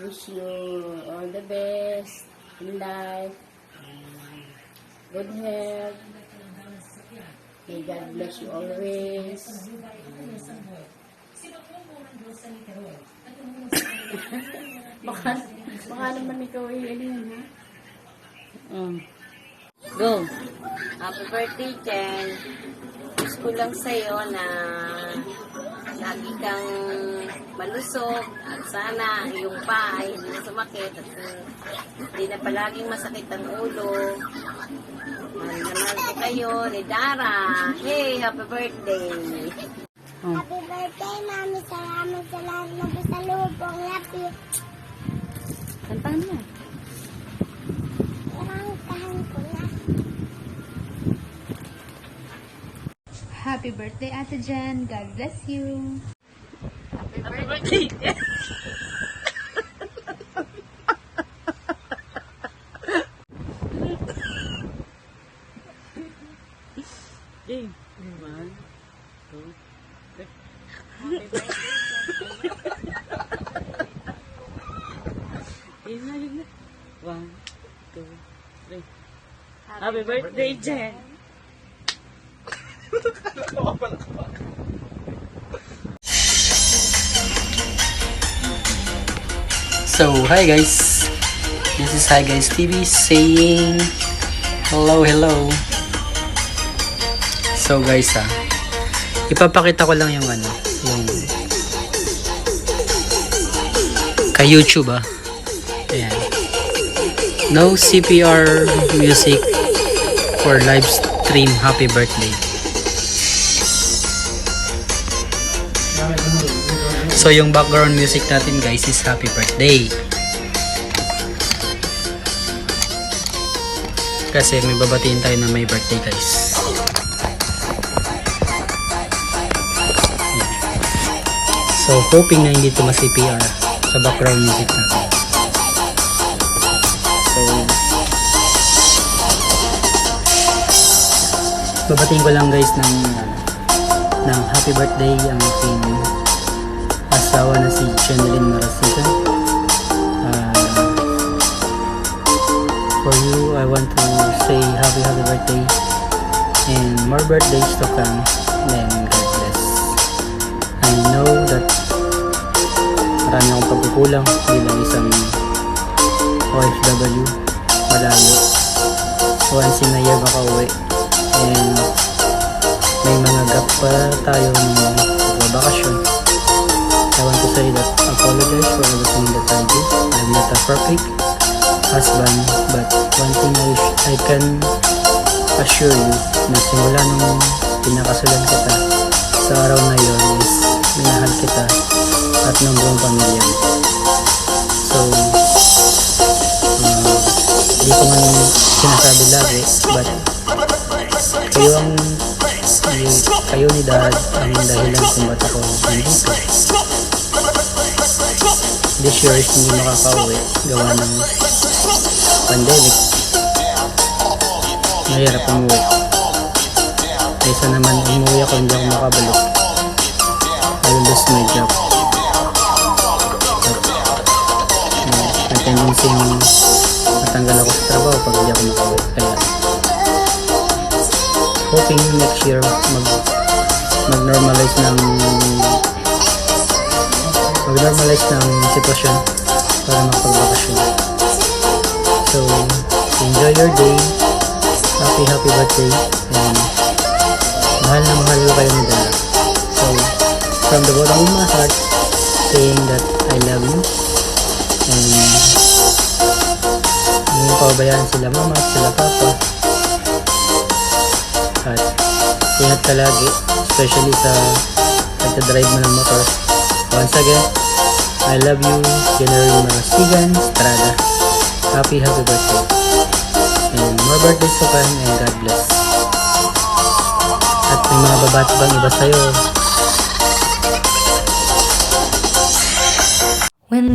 wish you all the best in life. Good health. May God bless you always. baka naman ikaw ay alin, ha? Go! Happy birthday, Chen! Wish ko lang sa'yo na lagi kang malusog at sana yung pa ay hindi na sumakit at hindi na palaging masakit ang ulo. Mahal na mahal ko kayo ni Dara. Hey, happy birthday! Happy birthday, Mami. Salamat sa lahat na pasalubong. Happy. Kantahan mo. Kantahan ko na. Happy birthday, Ate Jen. God bless you. Happy birthday! Hey, one, two, three. Happy birthday! Yun na. 1, 2, 3. Happy birthday, Jen! So, hi guys. This is Hi Guys TV saying hello. So guys, ipapakita ko lang yung yung kay YouTube Ayan. No CPR music for live stream happy birthday. So yung background music natin guys is happy birthday. Kasi may babatiin tayo na may birthday guys. Ayan. So hoping na hindi ito ma-CPR sa background music natin. So babatiin ko lang guys ng happy birthday ang aking asawa na si Chanelyn Marasigan. For you, I want to say happy birthday and more birthdays to come, and God bless. I know that marami akong pagkukulang bilang isang OFW malayo. Once in a year makauwi and may mga gap pa tayo ng magbabakasyon. I want to say that I apologize for everything that I did. I'm not a perfect husband, but one thing I can assure you na simula nung pinakasulan kita sa araw na yun is minahal kita at ng buong pamilya. So, hindi ko man sinasabi lagi, but kayo ni Dad ang dahilan kung ba't ako nandito. This year is hindi makakauwi gawa ng pandemic. Mahirap umuwi. Kaysa naman umuwi ako hindi ako makabalik, I will lose my job. May tendency matanggal ako sa trabaho pag hindi ako makauwi. Kaya hoping next year mag-normalize ng sitwasyon para makapagbakasyon. So, enjoy your day. Happy birthday. And mahal na mahal ko kayo ni Dara. So, from the bottom of my heart, saying that I love you. And hindi ko pabayaan sila mama at sila papa. At ingat ka lagi, especially sa pagdadrive mo ng motor. Once again, I love you, General Marasigan Estrada. Happy birthday. And more birthdays to come, and God bless. At may mga babati bang iba sa'yo. When